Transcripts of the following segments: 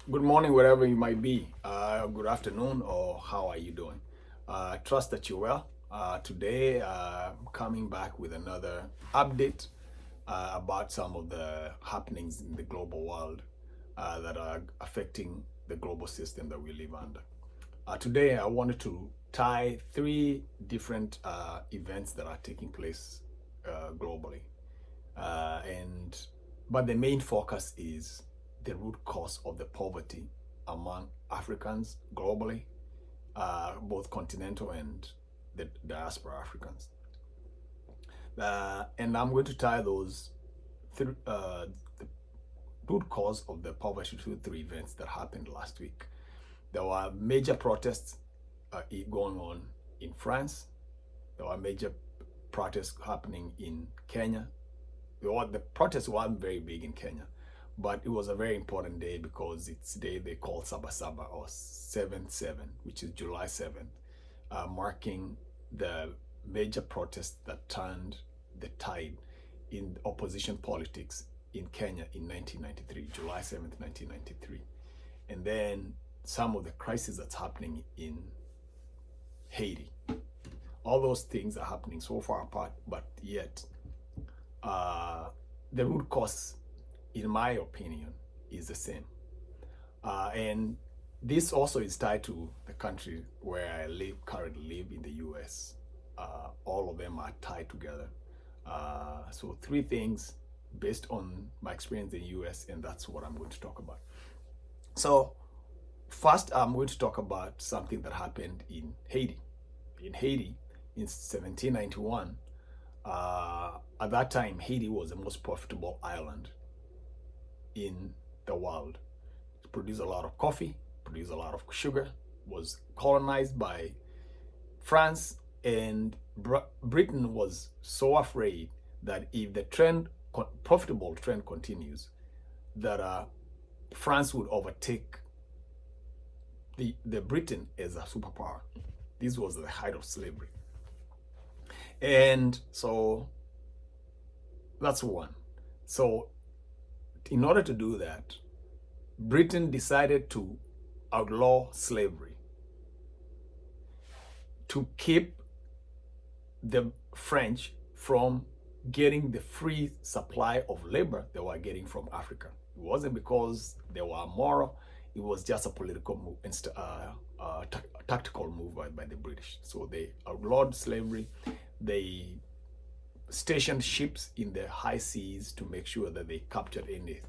Good morning, wherever you might be. Good afternoon, or how are you doing? Trust that you're well. Today, I'm coming back with another update about some of the happenings in the global world that are affecting the global system that we live under. Today, I wanted to tie three different events that are taking place globally, and but the main focus is the root cause of the poverty among Africans globally, both continental and the diaspora Africans. And I'm going to tie the root cause of the poverty to three events that happened last week. There were major protests going on in France. There were major protests happening in Kenya. The protests weren't very big in Kenya, but it was a very important day because it's the day they call Saba Saba, or 7/7, which is July 7th, marking the major protest that turned the tide in opposition politics in Kenya in 1993, July 7th, 1993. And then some of the crises that's happening in Haiti. All those things are happening so far apart, but yet the root cause, in my opinion, is the same. And this also is tied to the country where I currently live in the US. All of them are tied together. So three things based on my experience in the US, and that's what I'm going to talk about. So first, I'm going to talk about something that happened in Haiti. In Haiti, in 1791, at that time, Haiti was the most profitable island in the world. It produced a lot of coffee, produced a lot of sugar, was colonized by France, and Britain was so afraid that if the profitable trend continues, that France would overtake the Britain as a superpower. This was the height of slavery. And so that's one. So in order to do that, Britain decided to outlaw slavery to keep the French from getting the free supply of labor they were getting from Africa. It wasn't because they were moral, it was just a political move, tactical move by the British. So they outlawed slavery. They stationed ships in the high seas to make sure that they captured any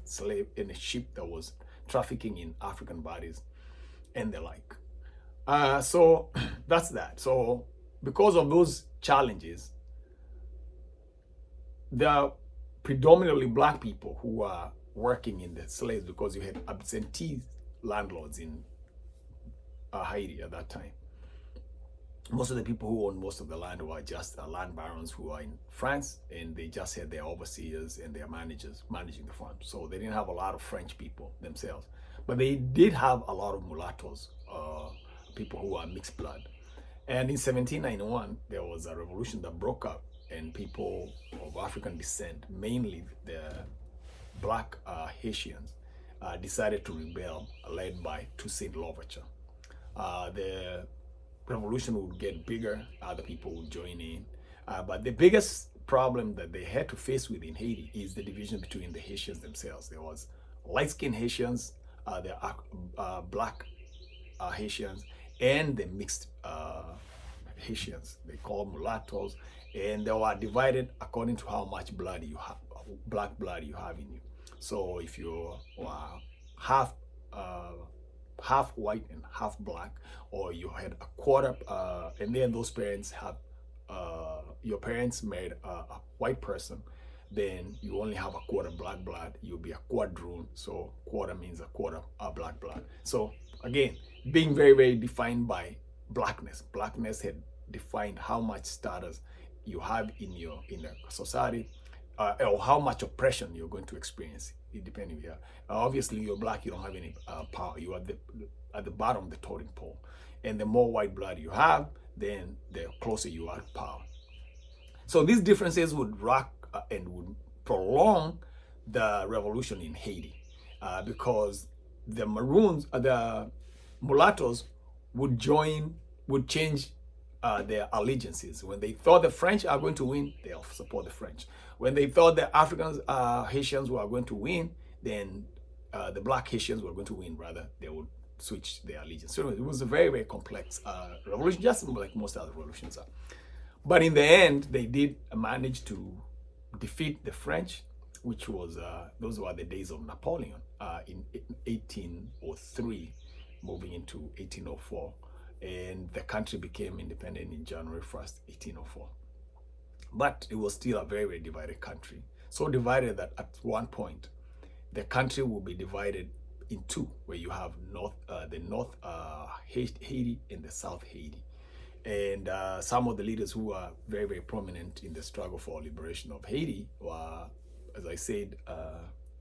ship that was trafficking in African bodies and the like. So that's that. So because of those challenges, there are predominantly black people who are working in the slaves, because you had absentee landlords in Haiti at that time. Most of the people who own most of the land were just land barons who are in France, and they just had their overseers and their managers managing the farm. So they didn't have a lot of French people themselves, but they did have a lot of mulattoes, people who are mixed blood. And in 1791, there was a revolution that broke out, and people of African descent, mainly the black Haitians, decided to rebel, led by Toussaint Louverture. The revolution would get bigger, other people would join in. But the biggest problem that they had to face with in Haiti is the division between the Haitians themselves. There was light-skinned Haitians, the black Haitians, and the mixed Haitians. They call mulattoes, and they were divided according to how much blood you have, black blood you have in you. So if you're half white and half black, or you had a quarter, and then those parents have, your parents married a white person, then you only have a quarter black blood, you'll be a quadroon. So quarter means a quarter black blood. So again, being very, very defined by blackness. Blackness had defined how much status you have in the society, or how much oppression you're going to experience. It depends. Yeah, obviously you're black, you don't have any power. You are at the bottom of the totem pole, and the more white blood you have, then the closer you are to power. So these differences would rock and would prolong the revolution in Haiti, because the Maroons, the mulattoes would change their allegiances. When they thought the French are going to win, they'll support the French. When they thought the Africans, Haitians were going to win, then the black Haitians were going to win, rather, they would switch their allegiance. So it was a very, very complex revolution, just like most other revolutions are. But in the end, they did manage to defeat the French, which was, those were the days of Napoleon in 1803, moving into 1804. And the country became independent in January 1st, 1804. But it was still a very, very divided country. So divided that at one point, the country will be divided in two, where you have the North Haiti and the South Haiti. And some of the leaders who are very, very prominent in the struggle for liberation of Haiti were, as I said,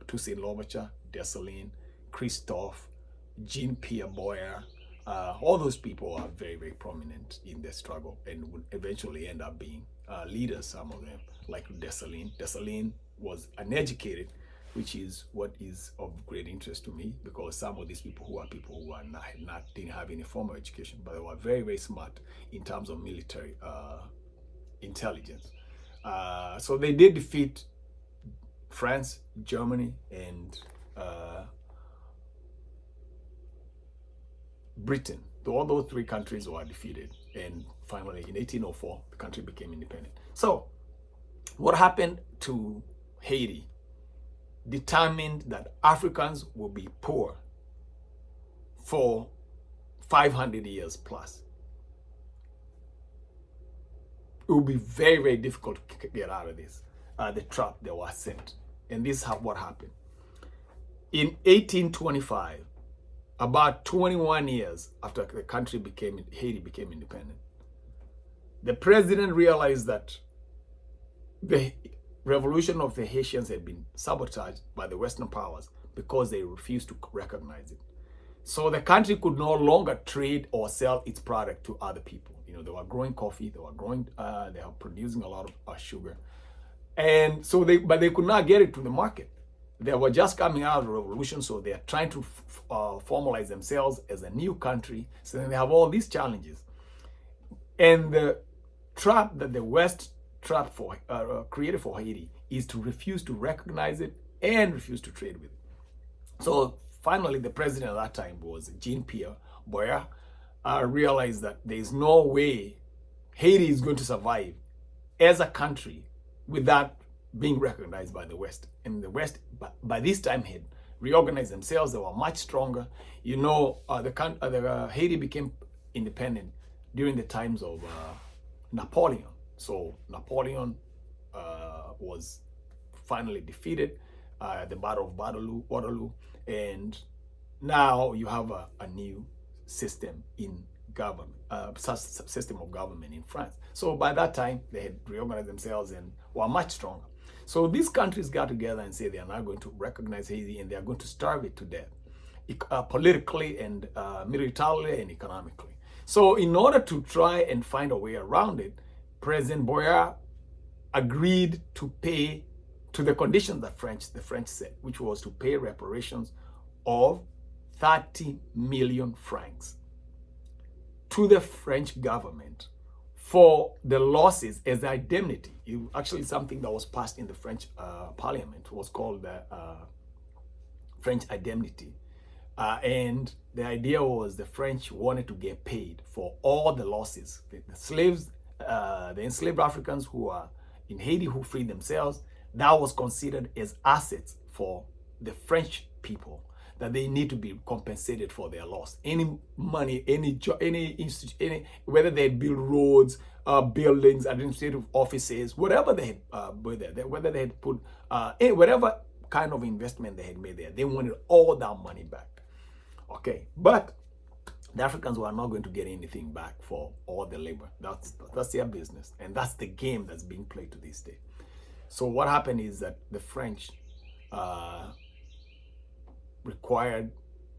Toussaint Louverture, Dessalines, Christophe, Jean-Pierre Boyer. All those people are very, very prominent in the struggle and would eventually end up being leaders, some of them, like Dessalines. Dessalines was uneducated, which is what is of great interest to me, because some of these people who didn't have any formal education, but they were very, very smart in terms of military intelligence. So they did defeat France, Germany, and Britain. All those three countries were defeated, and finally in 1804 the country became independent. So what happened to Haiti determined that Africans will be poor for 500 years plus. It will be very, very difficult to get out of this, the trap they were set. And this is what happened. In 1825, about 21 years after the country Haiti became independent, the president realized that the revolution of the Haitians had been sabotaged by the Western powers because they refused to recognize it. So the country could no longer trade or sell its product to other people. You know, they were growing coffee, they were producing a lot of sugar. And so but they could not get it to the market. They were just coming out of the revolution, so they are trying to formalize themselves as a new country. So then they have all these challenges. And the trap that the West created for Haiti is to refuse to recognize it and refuse to trade with it. So finally, the president at that time was Jean-Pierre Boyer, realized that there is no way Haiti is going to survive as a country without being recognized by the West. And the West, by this time, had reorganized themselves. They were much stronger. You know, Haiti became independent during the times of Napoleon. So Napoleon was finally defeated at the Battle of Waterloo, and now you have a new system in government, system of government in France. So by that time, they had reorganized themselves and were much stronger. So these countries got together and said they are not going to recognize Haiti, and they are going to starve it to death, politically and militarily and economically. So in order to try and find a way around it, President Boyer agreed to pay to the conditions that the French set, which was to pay reparations of 30 million francs to the French government for the losses as indemnity. It actually something that was passed in the French parliament. It was called the French indemnity. And the idea was the French wanted to get paid for all the losses. The slaves, the enslaved Africans who are in Haiti who freed themselves, that was considered as assets for the French people, that they need to be compensated for their loss. Any money, whether they build roads, buildings, administrative offices, whatever they had whether they had put, whatever kind of investment they had made there, they wanted all that money back. Okay, but the Africans were not going to get anything back for all the labor. That's their business, and that's the game that's being played to this day. So what happened is that the French required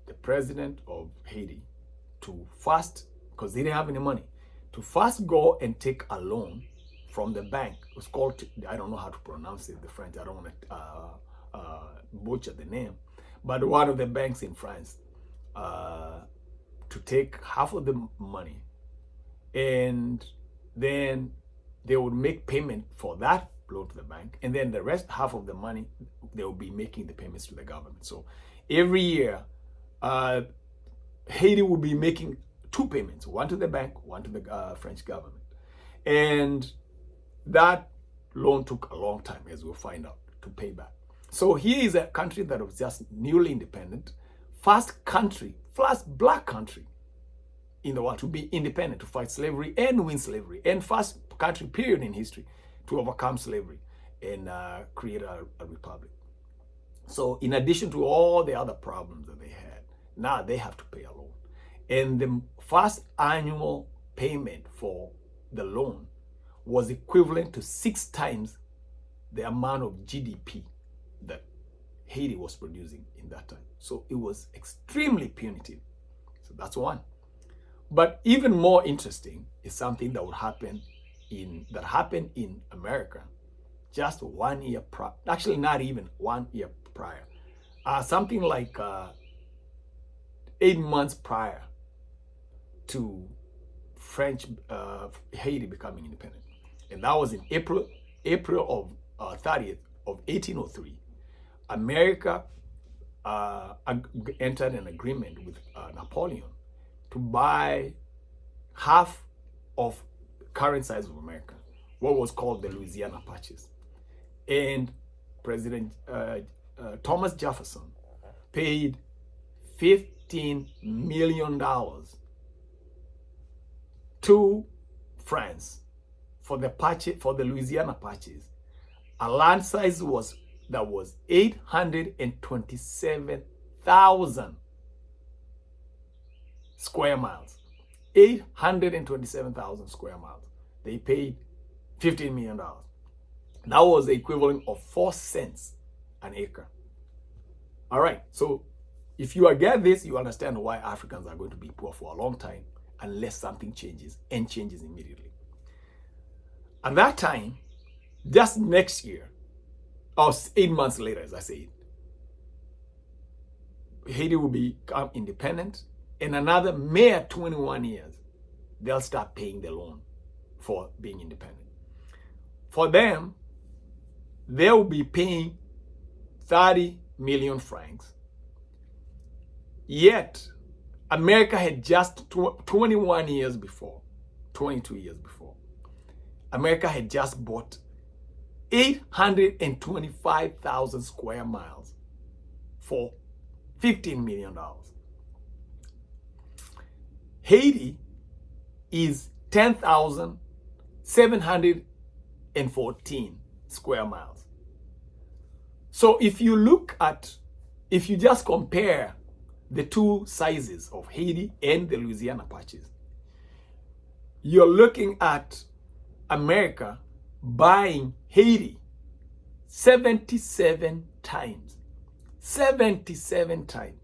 the president of Haiti to first, because they didn't have any money, to first go and take a loan from the bank. It was called, I don't know how to pronounce it, the French, I don't want to butcher the name, But one of the banks in France to take half of the money, and then they would make payment for that loan to the bank, and then the rest half of the money they will be making the payments to the government. So every year Haiti would be making two payments, one to the bank, one to the French government. And that loan took a long time, as we'll find out, to pay back. So here is a country that was just newly independent, first black country in the world to be independent, to fight slavery and win slavery, and first country period in history to overcome slavery and create a republic. So in addition to all the other problems that they had, now they have to pay a loan. And the first annual payment for the loan was equivalent to 6 times the amount of GDP that Haiti was producing in that time. So it was extremely punitive. So that's one. But even more interesting is something that happened in America just 1 year prior. Actually, not even 1 year prior. Something like 8 months prior to Haiti becoming independent. And that was in April of 30th of 1803. America entered an agreement with Napoleon to buy half of current size of America, what was called the Louisiana Purchase. And President Thomas Jefferson paid $15 million to France for the Louisiana Purchase. A land size was 827,000 square miles. 827,000 square miles. They paid $15 million. That was the equivalent of 4 cents an acre. All right, so if you get this, you understand why Africans are going to be poor for a long time unless something changes, and changes immediately. At that time, just next year, or 8 months later, as I said, Haiti will become independent, and another mere 21 years, they'll start paying the loan for being independent. For them, they'll be paying 30 million francs. Yet, America had just 21 years before, 22 years before, America had just bought 825,000 square miles for $15 million. Haiti is 10,714 square miles. So if you just compare the two sizes of Haiti and the Louisiana Purchase, you're looking at America buying Haiti 77 times. 77 times.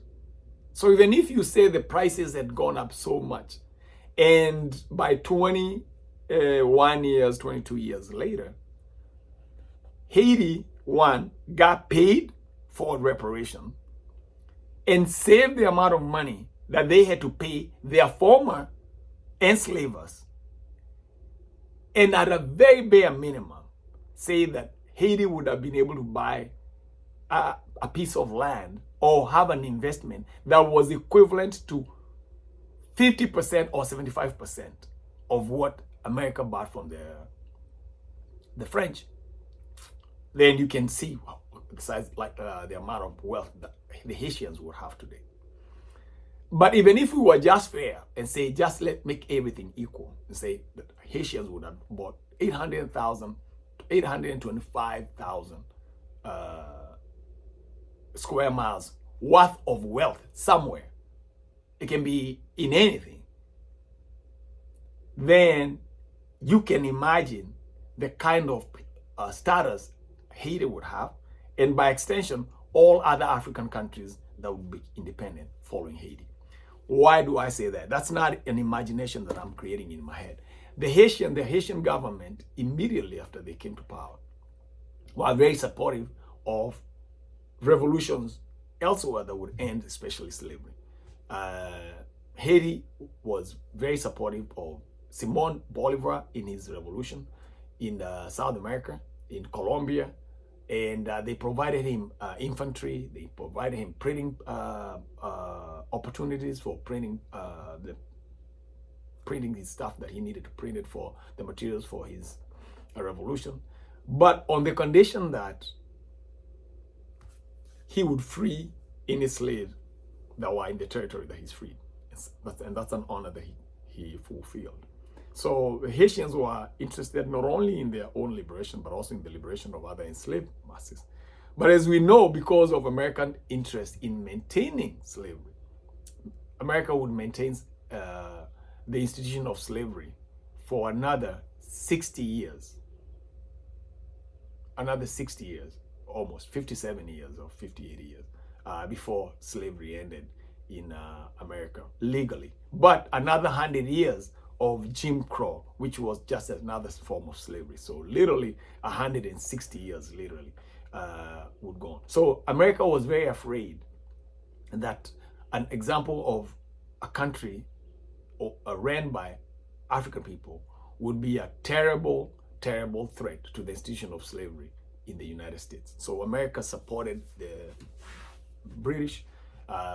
So even if you say the prices had gone up so much, and by 21 years, 22 years later, Haiti, one, got paid for reparation and saved the amount of money that they had to pay their former enslavers. And at a very bare minimum, say that Haiti would have been able to buy a piece of land or have an investment that was equivalent to 50% or 75% of what America bought from the French. Then you can see the size, the amount of wealth that the Haitians would have today. But even if we were just fair and say, just make everything equal, and say that Haitians would have bought 825,000 square miles worth of wealth somewhere. It can be in anything. Then you can imagine the kind of status Haiti would have, and by extension, all other African countries that would be independent following Haiti. Why do I say that? That's not an imagination that I'm creating in my head. The Haitian government, immediately after they came to power, were very supportive of revolutions elsewhere that would end especially slavery. Haiti was very supportive of Simon Bolivar in his revolution in South America, in Colombia, and they provided him infantry. They provided him printing opportunities for printing his stuff that he needed to print it for the materials for his revolution, but on the condition that he would free any slaves that were in the territory that he's freed. And that's an honor that he fulfilled. So the Haitians were interested not only in their own liberation, but also in the liberation of other enslaved masses. But as we know, because of American interest in maintaining slavery, America would maintain the institution of slavery for another 60 years. Another 60 years, almost 57 years or 58 years before slavery ended in America legally. But another 100 years of Jim Crow, which was just another form of slavery. So literally 160 years literally would go on. So America was very afraid that an example of a country ran by African people would be a terrible, terrible threat to the institution of slavery in the United States. So America supported the British,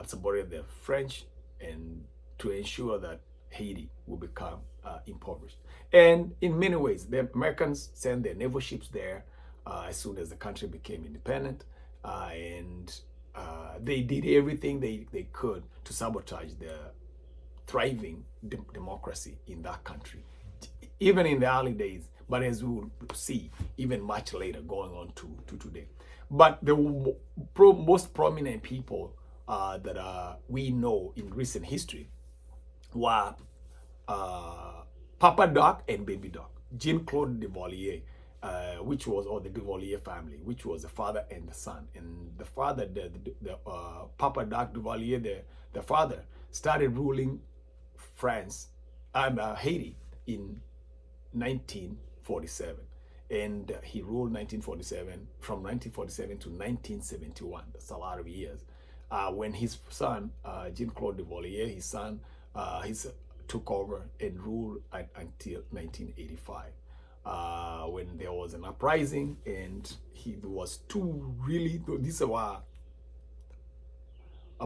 supported the French, and to ensure that Haiti would become impoverished. And in many ways, the Americans sent their naval ships there as soon as the country became independent, and they did everything they could to sabotage the thriving democracy in that country, even in the early days, but as we will see, even much later, going on to today. But the most prominent people that we know in recent history were Papa Doc and Baby Doc, Jean-Claude Duvalier, which was, or the Duvalier family, which was the father and the son. And the father, Papa Doc Duvalier, the father, started ruling France and Haiti in 1947, and he ruled 1947 from 1947 to 1971. That's a lot of years. When his son, Jean-Claude Duvalier, his son, took over and ruled until 1985, when there was an uprising, and there was two really, these were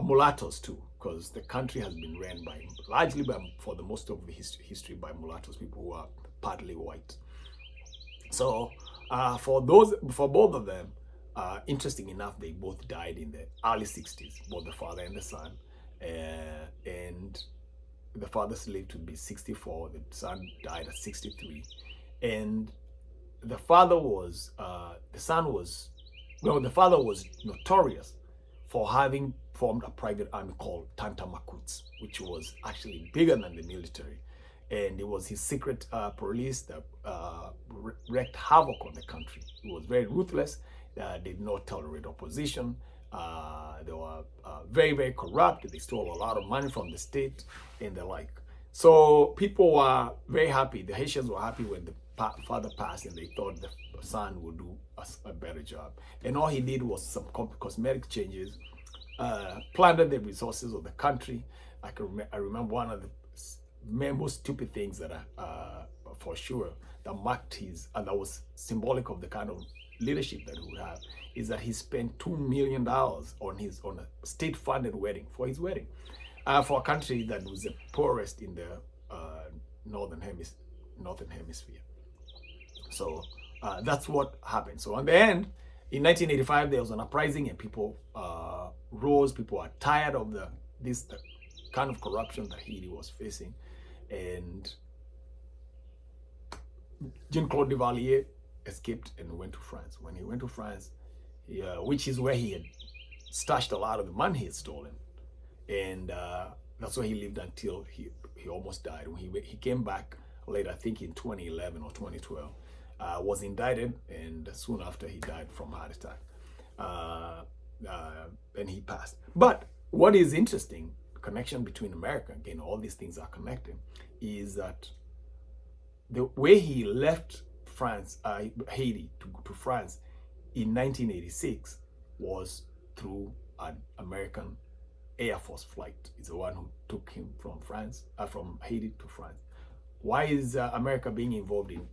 mulattoes too, because the country has been ran largely for the most of the history by mulattoes, people who are partly white. So for both of them, interesting enough, they both died in the early 60s, both the father and the son, and the father lived to be 64, the son died at 63, and the father was, the father was notorious for having formed a private army called Tanta Makuts, which was actually bigger than the military. And it was his secret police that wreaked havoc on the country. It was very ruthless, did not tolerate opposition. They were very, very corrupt. They stole a lot of money from the state and the like. So people were very happy. The Haitians were happy when the father passed, and they thought the son would do a better job. And all he did was some cosmetic changes, plundered the resources of the country. I remember one of the most stupid things that for sure that marked his, and that was symbolic of the kind of leadership that he would have, is that he spent $2 million on a state-funded wedding, for his wedding, for a country that was the poorest in the northern hemisphere. So that's what happened. So on the end, in 1985, there was an uprising, and people rose. People are tired of the kind of corruption that Haiti was facing, and Jean-Claude Duvalier escaped and went to France. When he went to France, which is where he had stashed a lot of the money he had stolen, and that's where he lived until he almost died. When he came back later, I think in 2011 or 2012, was indicted, and soon after he died from a heart attack, and he passed. But what is interesting, connection between America, again, all these things are connected, is that the way he left France, Haiti to France in 1986 was through an American Air Force flight. Is the one who took him from from Haiti to France. Why is America being involved in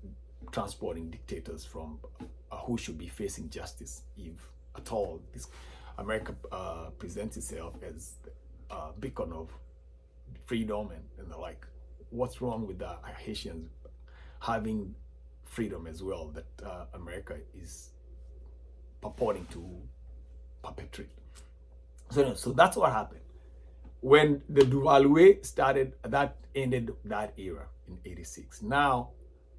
transporting dictators from who should be facing justice, if at all this America presents itself as a beacon of freedom and the like? What's wrong with the Haitians having freedom as well that America is purporting to perpetrate? So that's what happened. When the Duvalier started, that ended that era in '86. Now,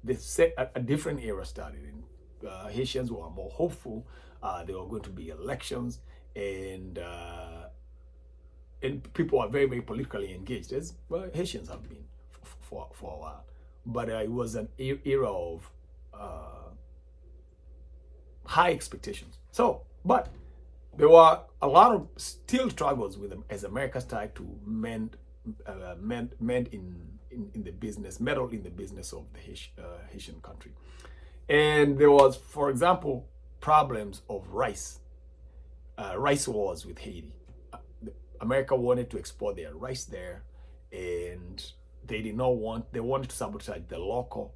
a different era started. Haitians were more hopeful. There were going to be elections, and people are very, very politically engaged, as well, Haitians have been for a while. But it was an era of high expectations. But there were a lot of still struggles with them as America started to meddle in the business of the Haitian country. And there was, for example, problems of rice wars with Haiti. America wanted to export their rice there, and they wanted to sabotage the local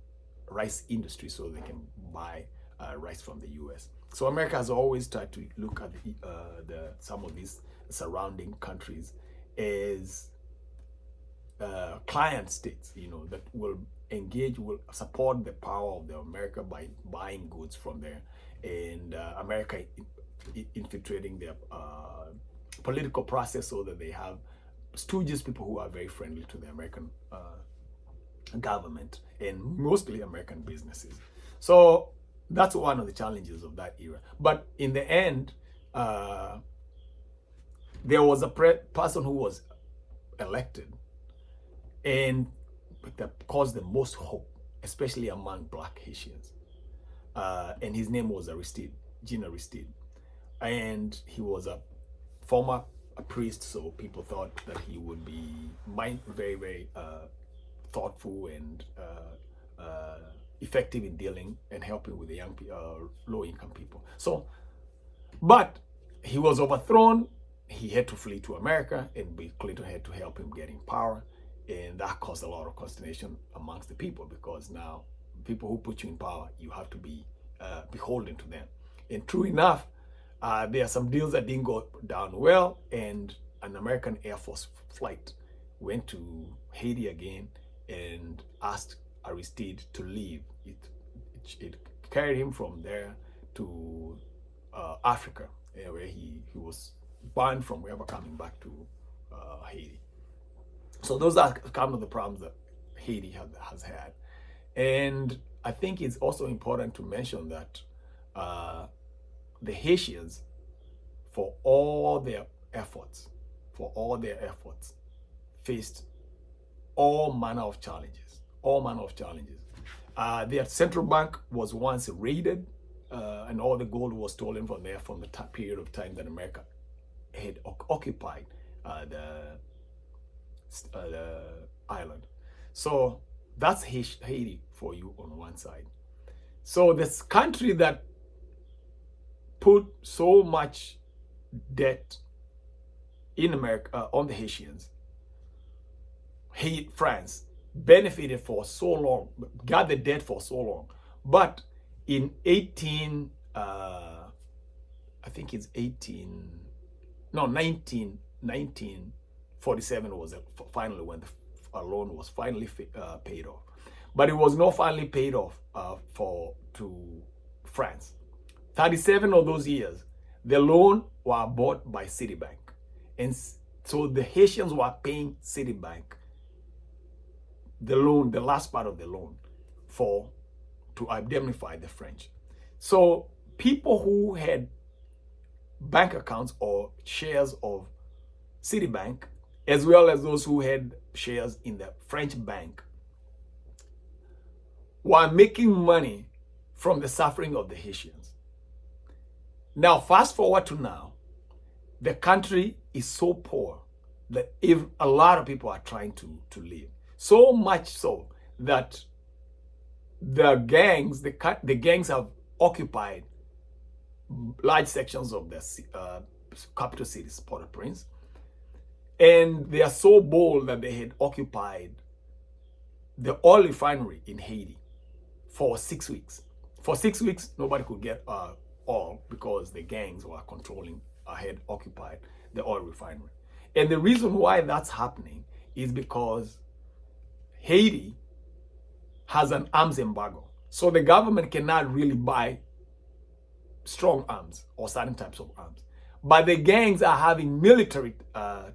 rice industry so they can buy rice from the U.S. So America has always tried to look at some of these surrounding countries as client states, that will support the power of America by buying goods from there, and America infiltrating their political process so that they have stooges, people who are very friendly to the American government and mostly American businesses. So that's one of the challenges of that era. But in the end, there was a person who was elected and that caused the most hope, especially among Black Haitians. And his name was Jean Aristide. And he was a former priest, so people thought that he would be very, very thoughtful and effective in dealing and helping with the low-income people. But he was overthrown. He had to flee to America, and Bill Clinton had to help him get in power. And that caused a lot of consternation amongst the people, because now people who put you in power, you have to be beholden to them. And true enough, there are some deals that didn't go down well, and an American Air Force flight went to Haiti again and asked Aristide to leave. It carried him from there to Africa, where he was banned from ever coming back to Haiti. So those are kind of the problems that Haiti has had. And I think it's also important to mention that the Haitians, for all their efforts, faced all manner of challenges. Their central bank was once raided, and all the gold was stolen from there from the period of time that America had occupied the island. So that's Haiti for you on one side. So this country that put so much debt in America on the Haitians, France benefited for so long, got the debt for so long. But in 1947 was finally when the loan was finally paid off. But it was not finally paid off to France. 37 of those years, the loan were bought by Citibank. And so the Haitians were paying Citibank the loan, the last part of the loan, to indemnify the French. So people who had bank accounts or shares of Citibank, as well as those who had shares in the French bank, were making money from the suffering of the Haitians. Now, fast forward to now, the country is so poor that if a lot of people are trying to leave. So much so that the gangs have occupied large sections of the capital city, Port-au-Prince. And they are so bold that they had occupied the oil refinery in Haiti for 6 weeks. For 6 weeks, nobody could get oil because the gangs were controlling, had occupied the oil refinery. And the reason why that's happening is because Haiti has an arms embargo. So the government cannot really buy strong arms or certain types of arms. But the gangs are having military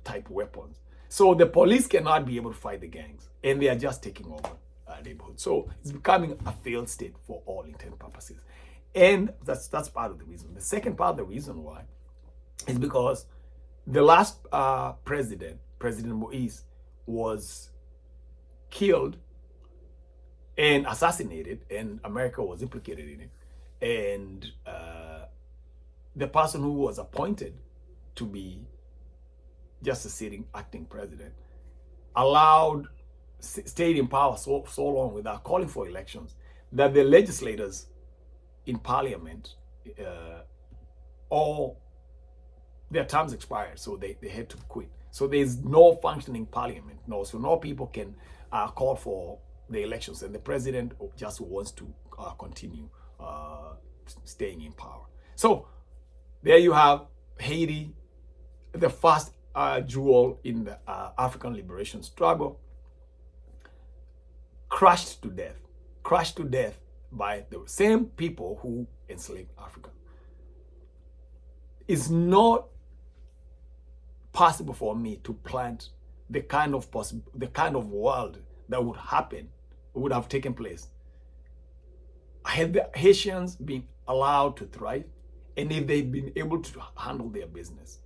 type weapons. So the police cannot be able to fight the gangs. And they are just taking over neighborhoods. So it's becoming a failed state for all intent and purposes. And that's part of the reason. The second part of the reason why is because the last President Moise, was killed and assassinated, and America was implicated in it. And the person who was appointed to be just a sitting acting president stayed in power so long without calling for elections that the legislators in parliament, all their terms expired, so they had to quit. So there's no functioning parliament, so no people can call for the elections, and the president just wants to continue staying in power. So there you have Haiti, the first jewel in the African liberation struggle, crushed to death by the same people who enslaved Africa. It's not possible for me to plant the kind of world that would have taken place had the Haitians been allowed to thrive, and if they'd been able to handle their business.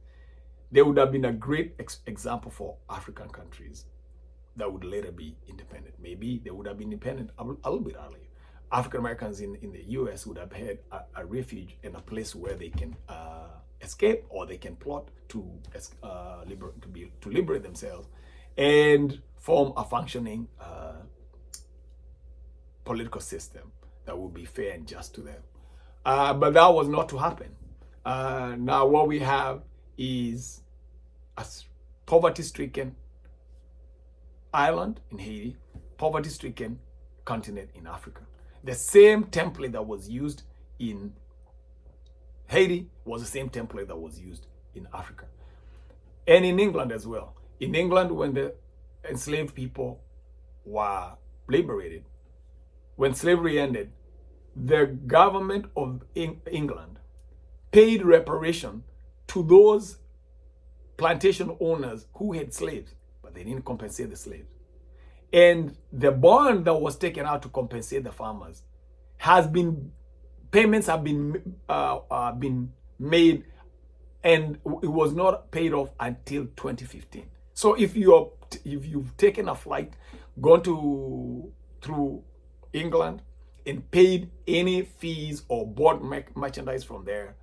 They would have been a great example for African countries that would later be independent. Maybe they would have been independent a little bit earlier. African Americans in the US would have had a refuge and a place where they can escape, or they can plot to liberate themselves and form a functioning political system that would be fair and just to them. But that was not to happen. Now what we have is a poverty-stricken island in Haiti, poverty-stricken continent in Africa. The same template that was used in Haiti was the same template that was used in Africa. And in England as well. In England, when the enslaved people were liberated, when slavery ended, the government of England paid reparation to those plantation owners who had slaves, but they didn't compensate the slaves. And the bond that was taken out to compensate the farmers payments have been made, and it was not paid off until 2015. So if you've taken a flight, gone through England and paid any fees or bought merchandise from there,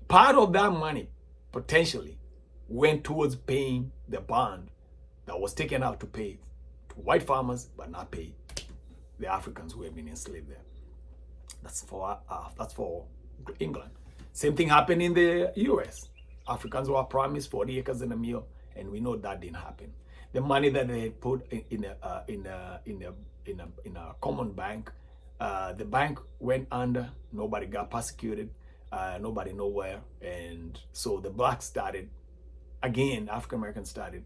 part of that money potentially went towards paying the bond that was taken out to pay to white farmers, but not pay the Africans who have been enslaved there. That's for England. Same thing happened in the US. Africans were promised 40 acres and a meal, and we know that didn't happen. The money that they had put in a common bank, the bank went under. Nobody got persecuted. Nobody nowhere, and so the blacks started again. African Americans started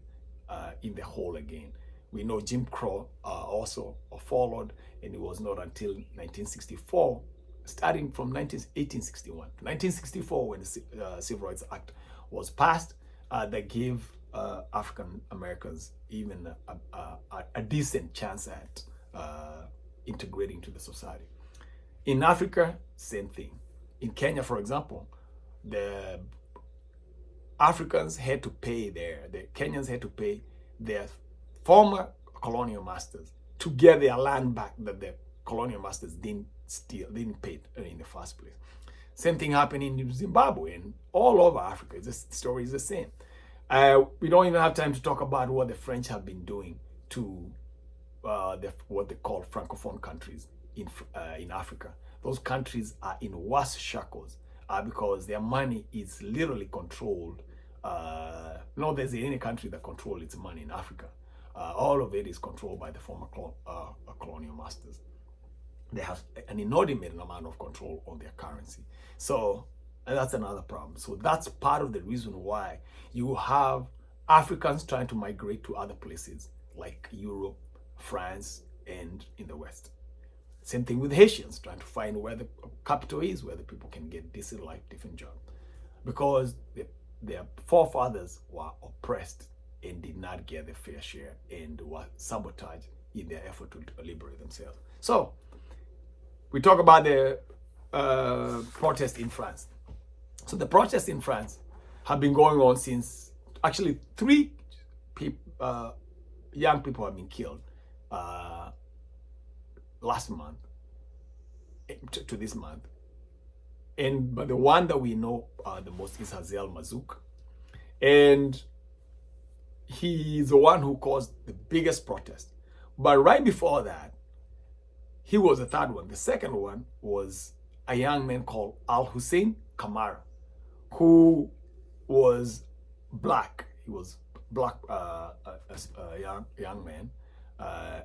in the hole again. We know Jim Crow also followed, and it was not until 1964, starting from 1861 to 1964, when the Civil Rights Act was passed, that gave African Americans even a decent chance at integrating to the society. In Africa, same thing. In Kenya, for example, the Kenyans had to pay their former colonial masters to get their land back that the colonial masters didn't pay in the first place. Same thing happened in Zimbabwe and all over Africa. The story is the same. We don't even have time to talk about what the French have been doing to what they call Francophone countries in Africa. Those countries are in worse shackles because their money is literally controlled. Not there's any country that controls its money in Africa. All of it is controlled by the former colonial masters. They have an inordinate amount of control on their currency. So that's another problem. So that's part of the reason why you have Africans trying to migrate to other places like Europe, France, and in the West. Same thing with Haitians trying to find where the capital is, where the people can get decent life, different jobs. Because their forefathers were oppressed and did not get their fair share and were sabotaged in their effort to liberate themselves. So we talk about the protest in France. So the protests in France have been going on since, actually, 3 young people have been killed last month to this month. But the one that we know the most is Hazel Mazouk. And he's the one who caused the biggest protest. But right before that, he was the third one. The second one was a young man called Al-Hussein Kamara, who was black. He was black, a young man,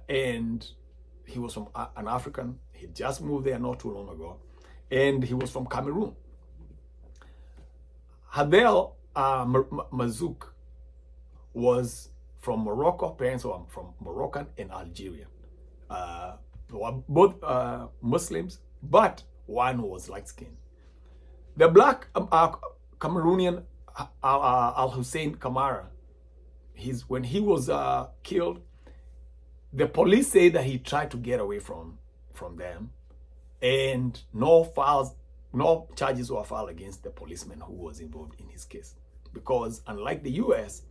and he was from an African. He just moved there not too long ago, and he was from Cameroon. Hazel Mazouk was from Morocco. Parents were from Moroccan and Algeria. They were both Muslims, but one was light-skinned. The black Cameroonian Al-Hussein Kamara, when he was killed, the police say that he tried to get away from them, and no charges were filed against the policeman who was involved in his case. Because unlike the US,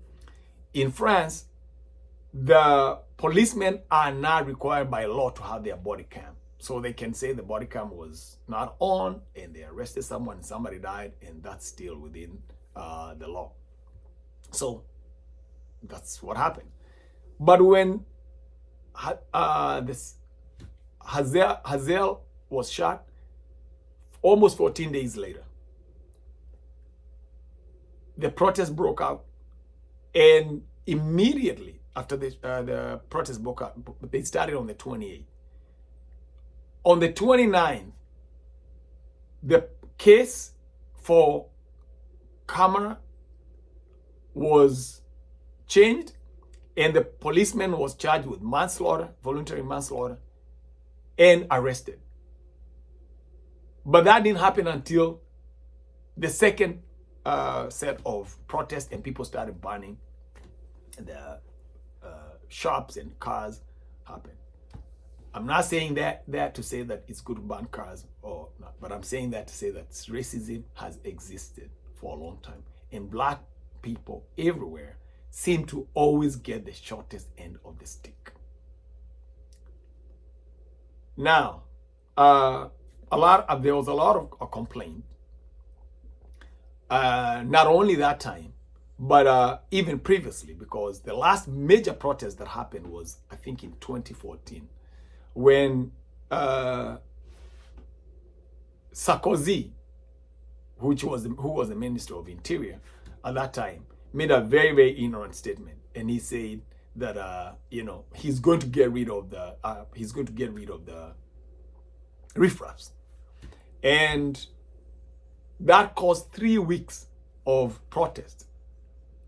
in France, the policemen are not required by law to have their body cam. So they can say the body cam was not on and they arrested someone and somebody died, and that's still within the law. So that's what happened. But when this Hazel was shot, almost 14 days later, the protest broke out, and immediately after the protest broke out, they started on the 28th. On the 29th, the case for Kamara was changed, and the policeman was charged with manslaughter, voluntary manslaughter, and arrested. But that didn't happen until the second set of protests, and people started burning the shops and cars happened. I'm not saying that to say that it's good to burn cars or not, but I'm saying that to say that racism has existed for a long time, and black people everywhere seem to always get the shortest end of the stick. Now, there was a lot of complaint. Not only that time, but even previously, because the last major protest that happened was, I think, in 2014, when Sarkozy, who was the Minister of Interior at that time, made a very, very ignorant statement, and he said that he's going to get rid of the riffraffs, and that caused 3 weeks of protest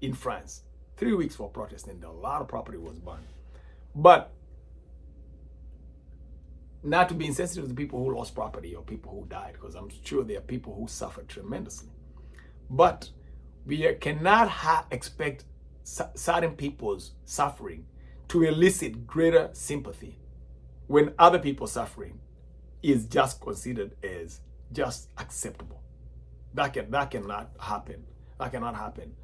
in France. 3 weeks for protest, and a lot of property was burned. But not to be insensitive to the people who lost property or people who died, because I'm sure there are people who suffered tremendously. But we cannot expect certain people's suffering to elicit greater sympathy when other people's suffering is just considered as just acceptable. That cannot happen. That cannot happen.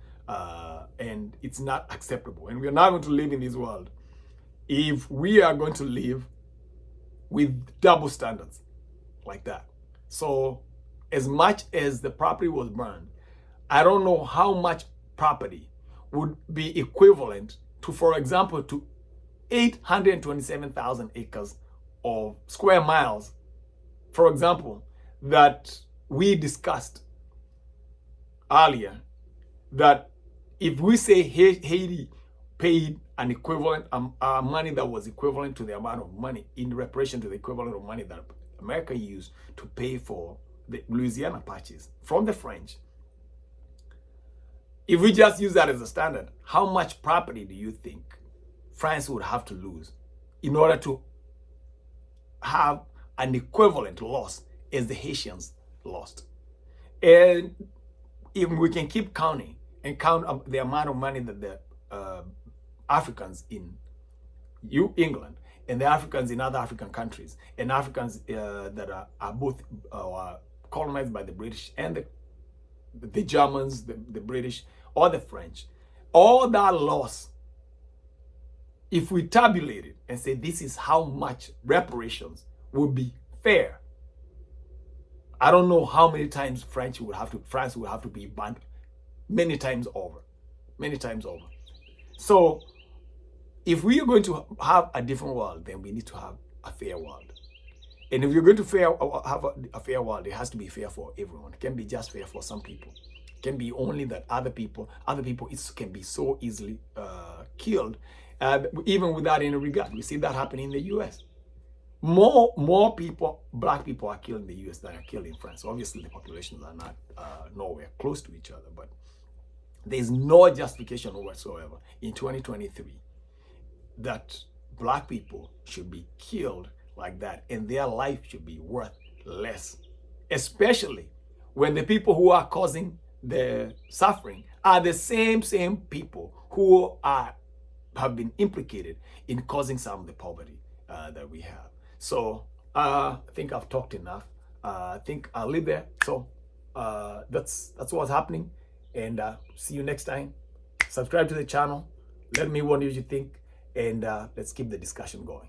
And it's not acceptable. And we're not going to live in this world if we are going to live with double standards like that. So as much as the property was burned, I don't know how much property would be equivalent to, for example, to 827,000 acres of square miles, for example, that we discussed earlier that if we say Haiti paid an equivalent money that was equivalent to the amount of money in reparation to the equivalent of money that America used to pay for the Louisiana purchase from the French, if we just use that as a standard, how much property do you think France would have to lose in order to have an equivalent loss as the Haitians lost? And if we can keep counting and count the amount of money that the Africans in England and the Africans in other African countries and Africans that are both colonized by the British and the Germans, the British or the French, all that loss, if we tabulate it and say this is how much reparations would be fair, I don't know how many times France would have to be banned, many times over. So if we are going to have a different world, then we need to have a fair world. And if you're going to have a fair world, it has to be fair for everyone. It can't be just fair for some people. It can be only that other people can be so easily killed, even without any regard. We see that happening in the U.S. More people, black people, are killed in the U.S. than are killed in France. Obviously, the populations are not nowhere close to each other, but there's no justification whatsoever in 2023 that black people should be killed like that and their life should be worth less, especially when the people who are causing the suffering are the same people who have been implicated in causing some of the poverty that we have. So I think I've talked enough. I think I'll leave there. So that's what's happening, and see you next time. Subscribe to the channel. Let me know what you think, and let's keep the discussion going.